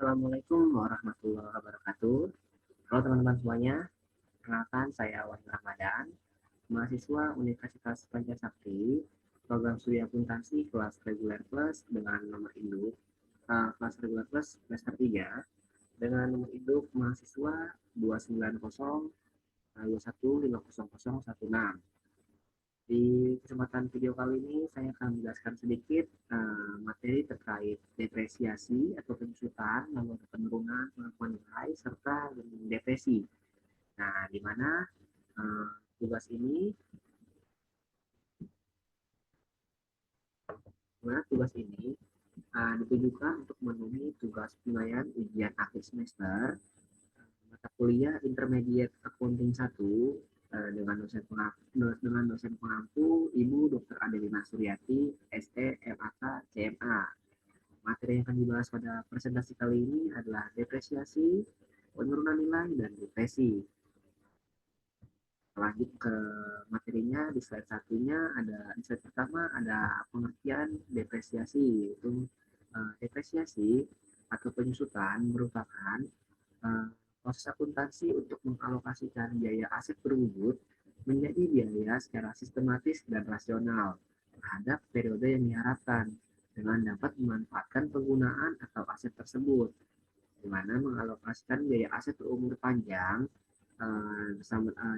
Assalamualaikum warahmatullahi wabarakatuh. Halo teman-teman semuanya, perkenalkan saya Wan Ramadan, mahasiswa Universitas Pancasakti, program studi akuntansi kelas reguler plus dengan nomor induk kelas reguler plus semester 3 dengan nomor induk mahasiswa 29021500016. Di kesempatan video kali ini saya akan menjelaskan sedikit materi terkait depresiasi atau penyusutan, lalu penurunan pengakuan nilai serta depresi. Nah, di mana uh, tugas ini, ditujukan untuk memenuhi tugas penilaian ujian akhir semester mata kuliah Intermediate Accounting 1 dengan dosen pengampu Ibu Dr. Adelina Suryati, SE, MAK, CMA. Materi yang akan dibahas pada presentasi kali ini adalah depresiasi, penurunan nilai, dan depresi. Lanjut ke materinya, di slide satunya di slide pertama ada pengertian depresiasi, yaitu depresiasi atau penyusutan merupakan uh, proses akuntansi untuk mengalokasikan biaya aset berwujud menjadi biaya secara sistematis dan rasional terhadap periode yang diharapkan dengan dapat memanfaatkan penggunaan atau aset tersebut, di mana mengalokasikan biaya aset berumur panjang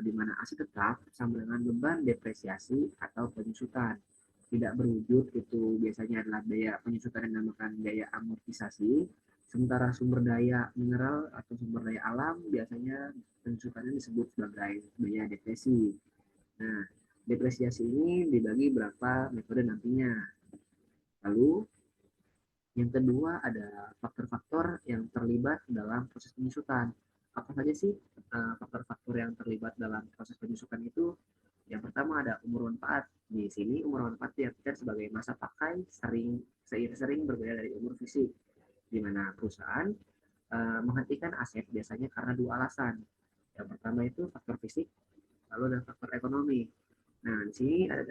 di mana aset tetap bersama dengan beban depresiasi atau penyusutan tidak berwujud itu biasanya adalah biaya penyusutan yang dinamakan biaya amortisasi, sementara sumber daya mineral atau sumber daya alam biasanya penyusutannya disebut sebagai biaya depresi. Nah, depresiasi ini dibagi berapa metode nantinya. Lalu yang kedua ada faktor-faktor yang terlibat dalam proses penyusutan. Apa saja sih faktor-faktor yang terlibat dalam proses penyusutan itu? Yang pertama ada umur manfaat. Di sini umur manfaat diartikan sebagai masa pakai sering berbeda dari umur fisik, di mana perusahaan menghentikan aset biasanya karena dua alasan. Yang pertama itu faktor fisik, lalu ada faktor ekonomi. Nah, di sini ada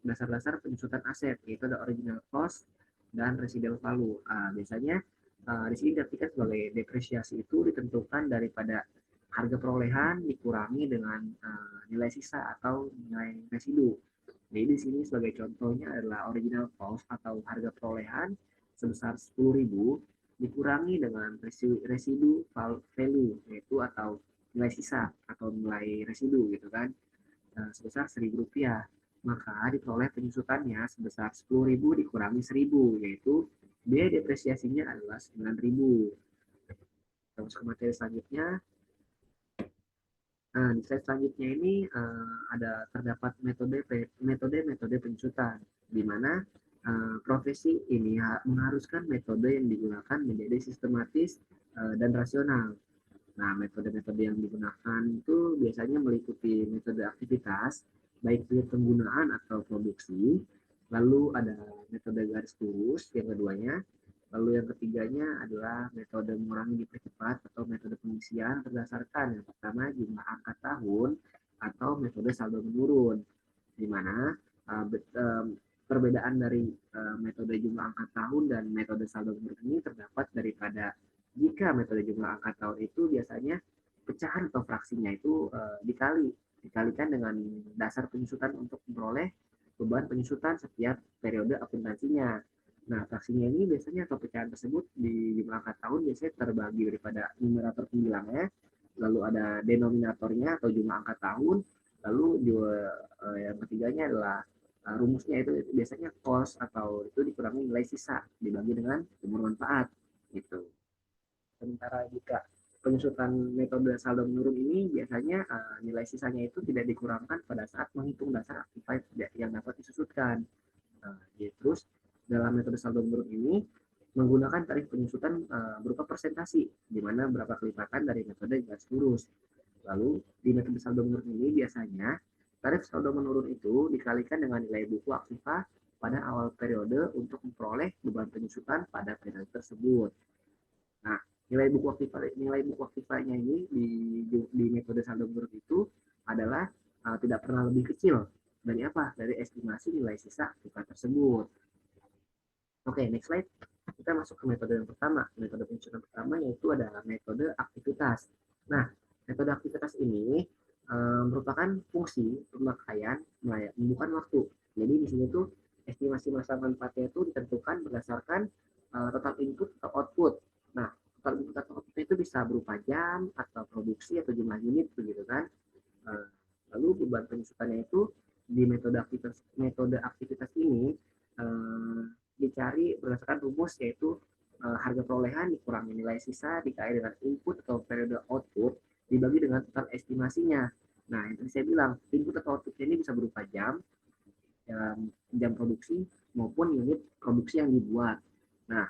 dasar-dasar penyusutan aset, yaitu ada original cost dan residual value. Biasanya di sini diartikan sebagai depresiasi itu ditentukan daripada harga perolehan dikurangi dengan nilai sisa atau nilai residu. Jadi di sini sebagai contohnya adalah original cost atau harga perolehan sebesar 10.000 dikurangi dengan residu value, yaitu atau nilai sisa atau nilai residu gitu kan, sebesar Rp1.000, maka diperoleh penyusutannya sebesar 10.000 dikurangi 1.000, yaitu biaya depresiasinya adalah 9.000. Terus ke materi selanjutnya. Nah, di slide selanjutnya ini terdapat metode penyusutan, di mana profesi ini mengharuskan metode yang digunakan menjadi sistematis dan rasional. Nah, metode-metode yang digunakan itu biasanya meliputi metode aktivitas, baik itu penggunaan atau produksi. Lalu ada metode garis lurus yang keduanya. Lalu yang ketiganya adalah metode mengurangi dipercepat atau metode pengisian berdasarkan yang pertama jumlah angka tahun atau metode saldo menurun, di mana perbedaan dari metode jumlah angka tahun dan metode saldo menurun ini terdapat daripada jika metode jumlah angka tahun itu biasanya pecahan atau fraksinya itu dikalikan dengan dasar penyusutan untuk memperoleh beban penyusutan setiap periode akuntansinya. Nah, fraksinya ini biasanya atau pecahan tersebut di jumlah angka tahun biasanya terbagi daripada numerator pembilangnya, lalu ada denominatornya atau jumlah angka tahun, lalu juga yang ketiganya adalah rumusnya itu biasanya cost atau itu dikurangi nilai sisa dibagi dengan umur manfaat gitu. Sementara jika penyusutan metode saldo menurun ini biasanya nilai sisanya itu tidak dikurangkan pada saat menghitung dasar aktiva yang dapat disusutkan. Terus dalam metode saldo menurun ini menggunakan tarif penyusutan berupa persentasi, di mana berapa kelipatan dari metode garis lurus. Lalu di metode saldo menurun ini biasanya tarif saldo menurun itu dikalikan dengan nilai buku aktiva pada awal periode untuk memperoleh beban penyusutan pada periode tersebut. Nah, nilai buku aktivanya ini di metode saldo menurun itu adalah tidak pernah lebih kecil dari apa? Dari estimasi nilai sisa aktiva tersebut. Oke, next slide. kita masuk ke metode yang pertama. Metode penyusunan pertama yaitu adalah metode aktivitas. Nah, metode aktivitas ini merupakan fungsi pemakaian bukan waktu. Jadi di sini tuh estimasi masa manfaatnya itu ditentukan berdasarkan total input atau output. Nah, total input atau output itu bisa berupa jam atau produksi atau jumlah unit begitu kan. Eh, Lalu beban penyusutannya itu di metode aktivitas ini eh, dicari berdasarkan rumus yaitu harga perolehan dikurangi nilai sisa dikali dengan input atau periode output dibagi dengan total estimasinya. Nah, yang tadi saya bilang, input atau outputnya ini bisa berupa jam produksi maupun unit produksi yang dibuat. Nah,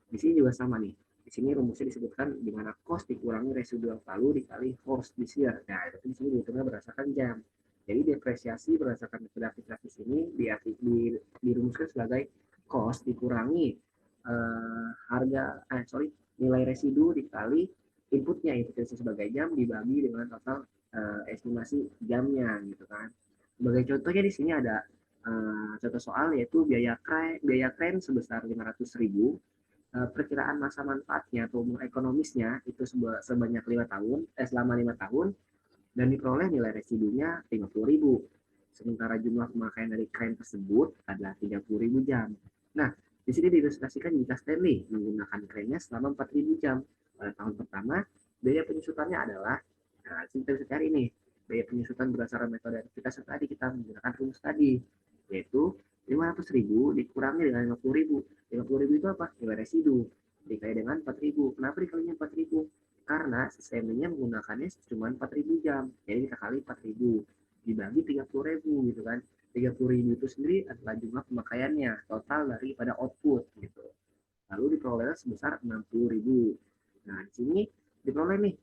di sini juga sama nih. Di sini rumusnya disebutkan di mana cost dikurangi residual value dikali horse this year. Nah, itu di sini dihitungnya berdasarkan jam. Jadi depresiasi berdasarkan metode aktivitas di sini dirumuskan sebagai cost dikurangi nilai residu dikali inputnya itu sebagai jam dibagi dengan total estimasi jamnya gitu kan. Sebagai contohnya di sini ada contoh soal yaitu biaya kren sebesar 500.000, perkiraan masa manfaatnya atau umur ekonomisnya itu sebanyak 5 tahun, selama 5 tahun, dan diperoleh nilai residunya 50.000. Sementara jumlah pemakaian dari kren tersebut adalah 30.000 jam. Nah, di sini diilustrasikan jika Stanley menggunakan kerennya selama 4.000 jam. Pada tahun pertama, biaya penyusutannya adalah, nah, kita bisa cari nih, biaya penyusutan berdasarkan metode aktivitas tadi kita menggunakan rumus tadi, yaitu 500.000 dikurangi dengan 50.000. 50.000 itu apa? Nilai residu. Dikali dengan 4.000. Kenapa dikalinya 4.000? Karena sistemnya menggunakannya cuma 4.000 jam. Jadi kita kali 4.000 dibagi 30.000 gitu kan. 30.000 itu sendiri adalah jumlah pemakaiannya total daripada output gitu. Lalu diperoleh sebesar 60.000. Nah, di sini diperoleh nih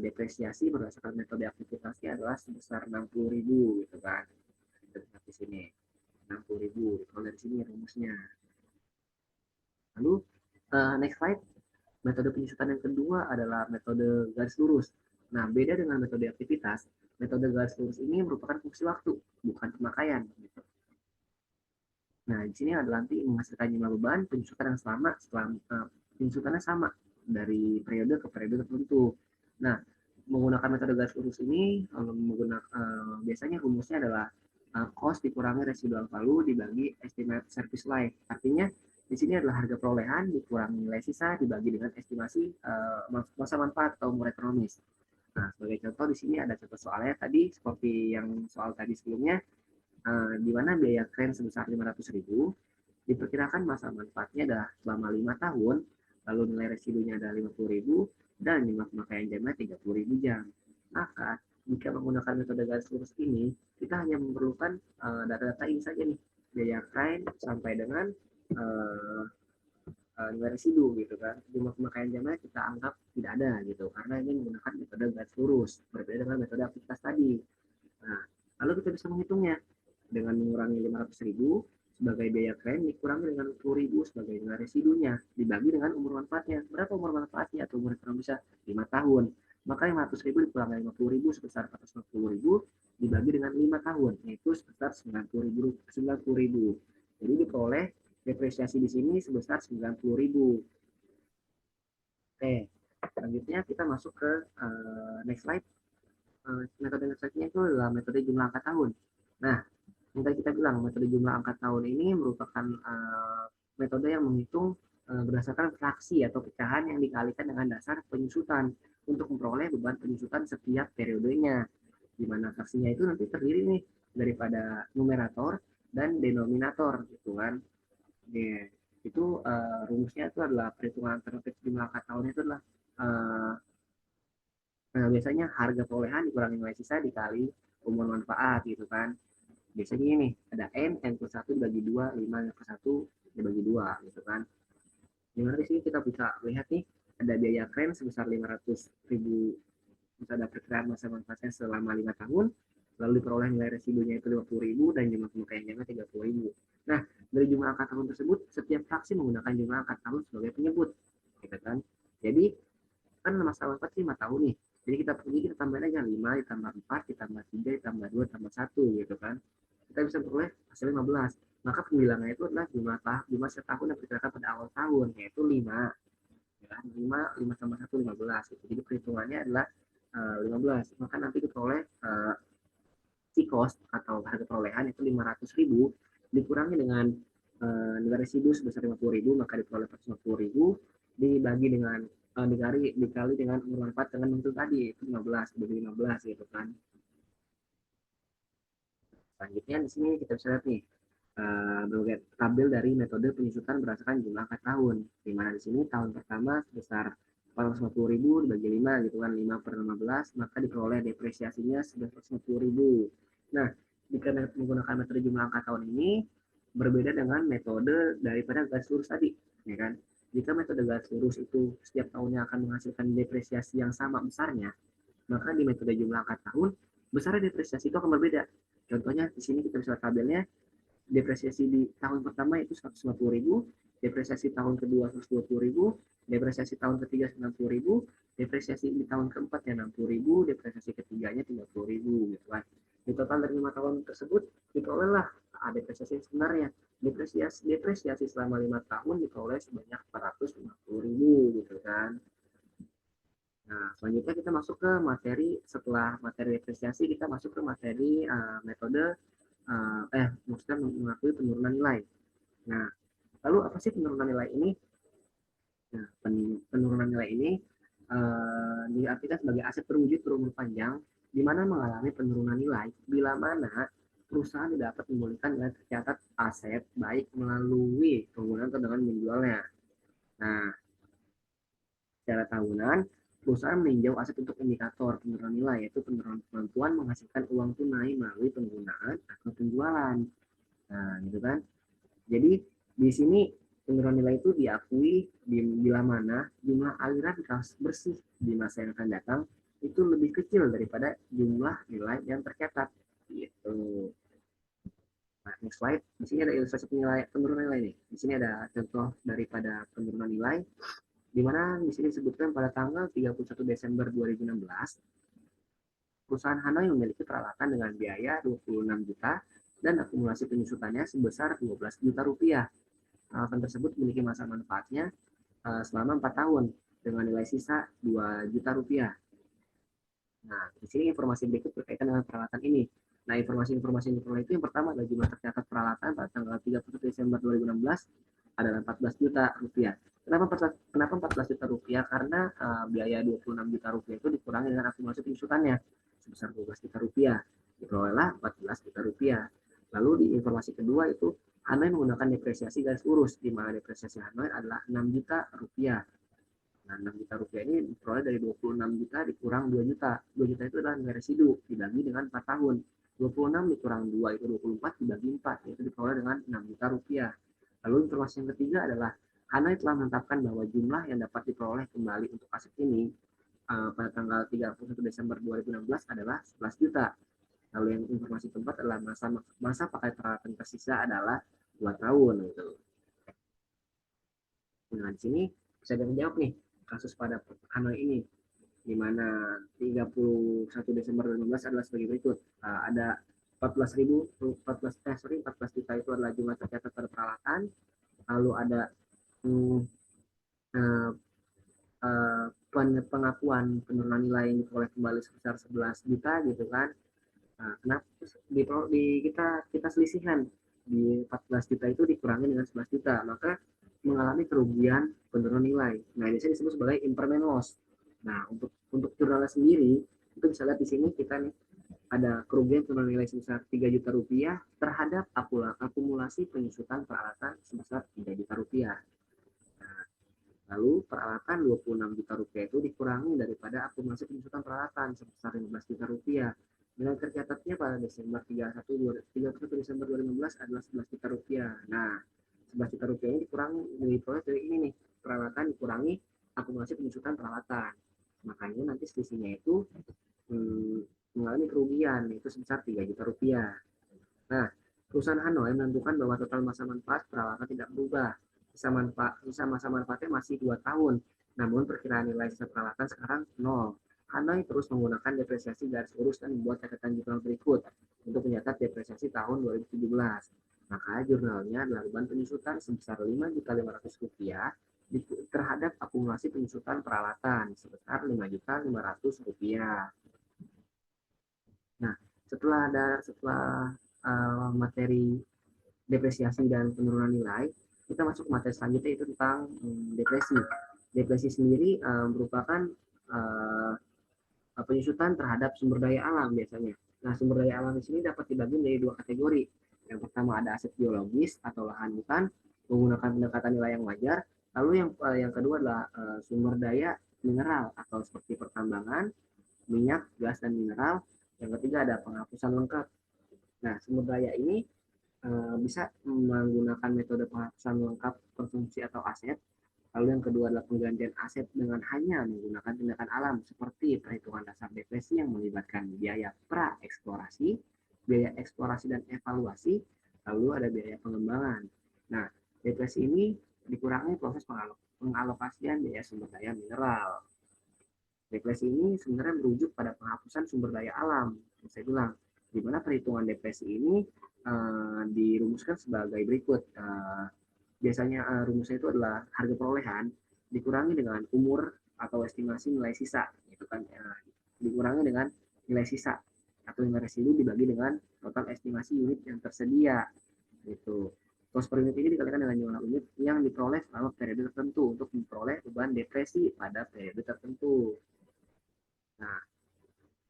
depresiasi berdasarkan metode aktivitasnya adalah sebesar 60.000 gitu kan. Kita lihat di sini 60.000. Diperoleh di sini rumusnya. Lalu next slide. Metode penyusutan yang kedua adalah metode garis lurus. Nah, beda dengan metode aktivitas, metode garis lurus ini merupakan fungsi waktu, bukan pemakaian. Gitu. Nah, di sini adalah nanti menghasilkan jumlah beban penyusutan yang sama penyusutannya sama dari periode ke periode tertentu. Nah, menggunakan metode garis lurus ini biasanya rumusnya adalah cost dikurangi residual value dibagi estimate service life. Artinya di sini adalah harga perolehan dikurangi nilai sisa dibagi dengan estimasi masa manfaat atau umur ekonomis. Nah, sebagai contoh di sini ada contoh soalnya tadi seperti yang soal tadi sebelumnya, di mana biaya kren sebesar 500.000, diperkirakan masa manfaatnya adalah selama 5 tahun, lalu nilai residunya adalah 50.000, dan jumlah pemakaian jamnya 30.000 jam. Maka, jika menggunakan metode garis lurus ini, kita hanya memerlukan data-data ini saja nih, biaya kren sampai dengan nilai residu gitu kan. Jumlah pemakaian jamnya kita anggap tidak ada gitu, karena ini menggunakan metode garis lurus, berbeda dengan metode aktivitas tadi. Nah, lalu kita bisa menghitungnya dengan mengurangi 500.000 sebagai biaya kren dikurangi dengan 10.000 sebagai nilai residunya dibagi dengan umur manfaatnya. Berapa umur manfaatnya atau umur ekonomi bisa 5 tahun. Maka 500.000 dikurangi 50.000 sebesar 450.000 dibagi dengan 5 tahun yaitu sebesar 90.000. Jadi diperoleh depresiasi di sini sebesar 90.000. Oke, selanjutnya kita masuk ke next slide. Metode next slide-nya itu adalah metode jumlah angka tahun. Nah, yang tadi kita bilang metode jumlah angka tahun ini merupakan metode yang menghitung berdasarkan fraksi atau pecahan yang dikalikan dengan dasar penyusutan untuk memperoleh beban penyusutan setiap periodenya, di mana fraksinya itu nanti terdiri nih daripada numerator dan denominator gitu kan. Yeah. Itu rumusnya itu adalah perhitungan alternatif jumlah angka tahun itu adalah biasanya harga perolehan dikurangi nilai sisa dikali umur manfaat gitu kan. Biasanya ini ada n plus 1 dibagi 2, 5 n plus 1 dibagi 2 gitu kan. Dimana di sini kita bisa lihat nih ada biaya kren sebesar 500.000, bisa ada perkiraan masa manfaatnya selama 5 tahun, lalu diperoleh nilai residunya itu 50.000 dan jumlah pemakaian jamnya 30.000. Nah, dari jumlah angka tahun tersebut, setiap fraksi menggunakan jumlah angka tahun sebagai penyebut, gitu kan. Jadi kan masa manfaat 5 tahun nih. Jadi kita tambahin aja 5 ditambah 4 ditambah 3 ditambah 2 ditambah 1 gitu kan. Kita bisa peroleh hasil 15. maka pembilangannya itu adalah jumlah setahun yang diperkirakan pada awal tahun, yaitu 5, ya, 5 tambah 1, 15. Gitu. Jadi perhitungannya adalah 15. Maka nanti diperoleh si cost atau harga perolehan itu 500.000 dikurangi dengan nilai residu sebesar 50.000, maka diperoleh 450.000 dibagi dengan dikali dengan umur manfaat dengan itu tadi itu 15 bagi 15 gitu kan. Selanjutnya di sini kita bisa lihat nih berbagai tabel dari metode penyusutan berdasarkan jumlah angka tahun. Di mana di sini tahun pertama sebesar 450.000 dibagi 5 gitu kan, 5 per 15, maka diperoleh depresiasinya sebesar 450.000. Nah, jika menggunakan metode jumlah angka tahun ini berbeda dengan metode daripada garis lurus tadi, ya kan? Jika metode garis lurus itu setiap tahunnya akan menghasilkan depresiasi yang sama besarnya, maka di metode jumlah angka tahun besarnya depresiasi itu akan berbeda. Contohnya di sini kita bisa tabelnya, depresiasi di tahun pertama itu 150.000, depresiasi tahun kedua 120.000, depresiasi tahun ketiga 90.000, depresiasi di tahun keempatnya 60.000, depresiasi ketiganya 30.000 gitu kan. Di total dari 5 tahun tersebut diperolehlah depresiasi sebenarnya. Depresiasi selama 5 tahun diperoleh sebanyak 450.000 gitu kan. Nah, selanjutnya kita masuk ke materi, setelah materi depresiasi kita masuk ke materi metode maksudnya mengakui penurunan nilai. Nah, lalu apa sih penurunan nilai ini? Nah, penurunan nilai ini diartikan sebagai aset terwujud berumur panjang di mana mengalami penurunan nilai bila mana perusahaan tidak dapat memulihkan nilai tercatat aset baik melalui penggunaan atau dengan menjualnya. Nah, secara tahunan perusahaan meninjau aset untuk indikator penurunan nilai, yaitu penurunan kemampuan menghasilkan uang tunai melalui penggunaan atau penjualan. Nah, gitu kan. Jadi di sini penurunan nilai itu diakui bila mana jumlah aliran kas bersih di masa yang akan datang itu lebih kecil daripada jumlah nilai yang tercatat. Gitu. Nah, next slide. Di sini ada ilustrasi penurunan nilai nih. Di sini ada contoh daripada penurunan nilai, di mana di sini disebutkan pada tanggal 31 Desember 2016, perusahaan Hanoi memiliki peralatan dengan biaya 26 juta dan akumulasi penyusutannya sebesar 12 juta rupiah. Peralatan tersebut memiliki masa manfaatnya selama 4 tahun dengan nilai sisa 2 juta rupiah. Nah, di sini informasi berikut berkaitan dengan peralatan ini. Nah, informasi-informasi yang diperoleh itu yang pertama adalah jumlah tercatat peralatan pada tanggal 31 Desember 2016 adalah 14 juta rupiah. Kenapa 14 juta rupiah? Karena biaya 26 juta rupiah itu dikurangi dengan akumulasi penyusutannya sebesar 12 juta rupiah. Diperolehlah 14 juta rupiah. Lalu di informasi kedua itu Hanoi menggunakan depresiasi garis lurus, di mana depresiasi Hanoi adalah 6 juta rupiah. Nah, 6 juta rupiah ini diperoleh dari 26 juta dikurang 2 juta. 2 juta itu adalah nilai residu dibagi dengan 4 tahun. 26 dikurang 2 itu 24 dibagi 4, yaitu diperoleh dengan 6 juta rupiah. Lalu informasi yang ketiga adalah Hanoi telah menetapkan bahwa jumlah yang dapat diperoleh kembali untuk aset ini pada tanggal 31 Desember 2016 adalah 11 juta. Lalu yang informasi keempat adalah masa pakai peralatan tersisa adalah 2 tahun gitu. Nah, di sini bisa dijawab nih kasus pada Hanoi ini, di mana 31 Desember 2015 adalah sebagai berikut. Ada 14 juta itu adalah jumlah tercatat pada peralatan. Lalu ada hmm, uh, uh, pengakuan penurunan nilai yang diperoleh kembali sebesar 11 juta gitu kan. Nah, kenapa kita selisihkan di 14 juta itu dikurangi dengan 11 juta, maka mengalami kerugian penurunan nilai. Nah, ini disebut sebagai impairment loss. Nah, untuk jurnalnya sendiri itu bisa lihat di sini kita nih ada kerugian penurunan nilai sebesar 3 juta rupiah terhadap akumulasi penyusutan peralatan sebesar 3 juta rupiah. Nah, lalu peralatan 26 juta rupiah itu dikurangi daripada akumulasi penyusutan peralatan sebesar 15 juta rupiah. Nilai tercatatnya pada Desember 31 Desember 2015 adalah 11 juta rupiah. Nah, 11 juta rupiah ini dikurangi dari ini nih, peralatan dikurangi akumulasi penyusutan peralatan. Makanya nanti selisihnya itu mengalami kerugian itu sebesar 3 juta rupiah. Nah, perusahaan Hanoi menentukan bahwa total masa manfaat peralatan tidak berubah. Sisa masa manfaatnya masih 2 tahun, namun perkiraan nilai sisa peralatan sekarang 0. Hanoi terus menggunakan depresiasi garis lurus dan membuat catatan jurnal berikut untuk mencatat depresiasi tahun 2017. Maka jurnalnya adalah beban penyusutan sebesar Rp5.500.000 terhadap akumulasi penyusutan peralatan sebesar Rp5.500.000. Nah, setelah materi depresiasi dan penurunan nilai, kita masuk ke materi selanjutnya, itu tentang depresi. Depresi sendiri merupakan penyusutan terhadap sumber daya alam biasanya. Nah, sumber daya alam di sini dapat dibagi menjadi dua kategori. Yang pertama ada aset biologis atau lahan hutan menggunakan pendekatan nilai yang wajar. Lalu yang kedua adalah sumber daya mineral atau seperti pertambangan, minyak, gas, dan mineral. Yang ketiga ada penghapusan lengkap. Nah, sumber daya ini bisa menggunakan metode penghapusan lengkap konsumsi atau aset. Lalu yang kedua adalah penggantian aset dengan hanya menggunakan tindakan alam seperti perhitungan dasar depresi yang melibatkan biaya pra-eksplorasi, biaya eksplorasi dan evaluasi, lalu ada biaya pengembangan. Nah, depresi ini dikurangi proses pengalokasian biaya sumber daya mineral. Depresi ini sebenarnya merujuk pada penghapusan sumber daya alam. Saya bilang, di mana perhitungan depresi ini dirumuskan sebagai berikut. Biasanya rumusnya itu adalah harga perolehan dikurangi dengan umur atau estimasi nilai sisa, itu kan dikurangi dengan nilai sisa atau nilai residu dibagi dengan total estimasi unit yang tersedia. Gitu. Cost per unit ini dikalikan dengan jumlah unit yang diperoleh selama periode tertentu untuk memperoleh beban depresi pada periode tertentu. Nah,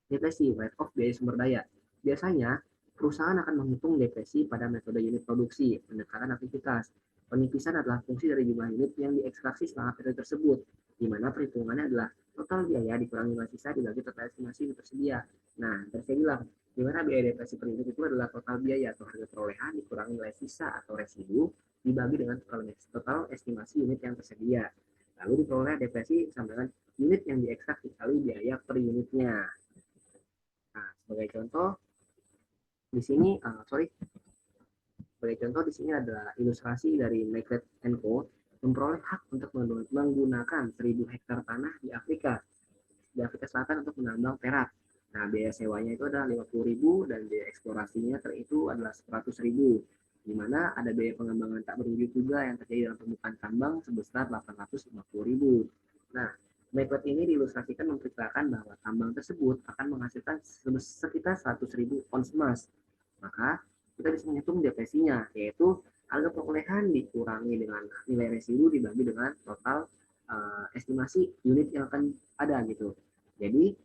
depresi, write off biaya sumber daya. Biasanya, perusahaan akan menghitung depresi pada metode unit produksi, pendekatan aktivitas. Penipisan adalah fungsi dari jumlah unit yang diekstraksi selama periode tersebut, di mana perhitungannya adalah total biaya dikurangi nilai sisa dibagi total estimasi yang tersedia. Nah, tadi saya bilang, di mana biaya depresi per unit itu adalah total biaya atau harga perolehan dikurangi nilai sisa atau residu dibagi dengan total estimasi unit yang tersedia. Lalu diperoleh depresi sama dengan unit yang diekstrak dikali biaya per unitnya. Nah, sebagai contoh di sini, sebagai contoh di sini ada ilustrasi dari Maclet & Co. memperoleh hak untuk menggunakan 1.000 hektar tanah di Afrika Selatan untuk menambang perak. Nah, biaya sewanya itu adalah 50.000 dan biaya eksplorasinya itu adalah 100.000. Di mana ada biaya pengembangan tak berwujud juga yang terjadi dalam pembukaan tambang sebesar 850.000. Nah, methode ini diilustrasikan memperkirakan bahwa tambang tersebut akan menghasilkan sekitar 100.000 ons emas. Maka kita bisa menghitung depresinya, yaitu harga perolehan dikurangi dengan nilai residu dibagi dengan total estimasi unit yang akan ada gitu. Jadi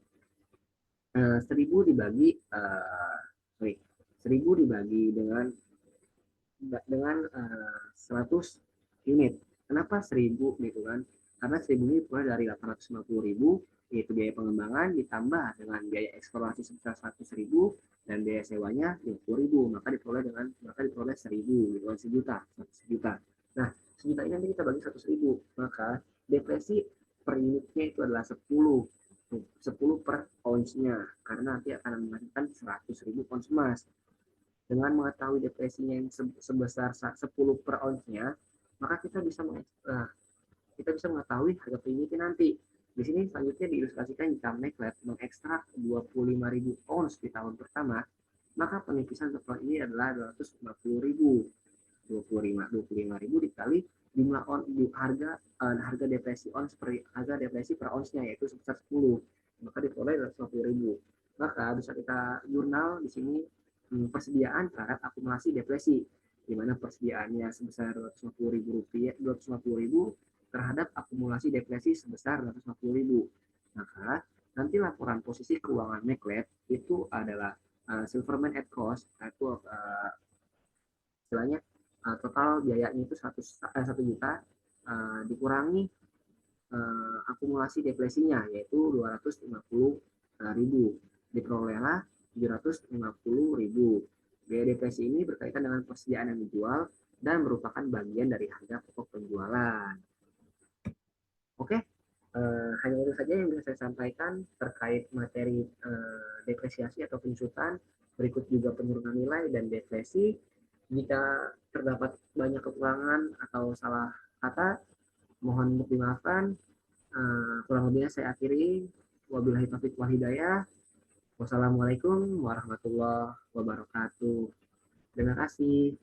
1000 dibagi 1000 dibagi dengan 100 unit. Kenapa 1000 gitu kan? Karena 1000 ini mulai dari 850.000 yaitu biaya pengembangan ditambah dengan biaya eksplorasi sebesar 100.000 dan biaya sewanya 50.000, maka diperoleh 1.000 gitu kan, sejuta. Nah, sejuta ini nanti kita bagi 100.000, maka depresi per unitnya itu adalah 10 per ounce-nya, karena nanti akan menghasilkan 100.000 ons emas. Dengan mengetahui depresinya yang sebesar 10 per ounce-nya, maka kita bisa mengetahui harga per unitnya nanti. Di sini selanjutnya diilustrasikan jika Maclet mengekstrak 25.000 ons di tahun pertama, maka penipisan setelah ini adalah 250.000. 25.000 dikali jumlah harga depresi per onsnya yaitu sebesar 10, maka diperoleh 250.000. Maka bisa kita jurnal di sini persediaan terhadap akumulasi depresi, di mana persediaannya sebesar 250.000 terhadap akumulasi depresi sebesar 250.000. Maka nanti laporan posisi keuangan Maclet itu adalah Silverman at cost, itu istilahnya total biayanya itu 1 juta dikurangi akumulasi depresinya yaitu 250.000, diperolehlah 750.000. Biaya depresi ini berkaitan dengan persediaan yang dijual dan merupakan bagian dari harga pokok penjualan. Oke, hanya itu saja yang bisa saya sampaikan terkait materi depresiasi atau penyusutan. Berikut juga penurunan nilai dan depresi. Jika terdapat banyak kekurangan atau salah kata, mohon untuk dimaafkan. Kurang lebihnya saya akhiri. Wabillahi taufiq wal hidayah. Wassalamualaikum warahmatullahi wabarakatuh. Terima kasih.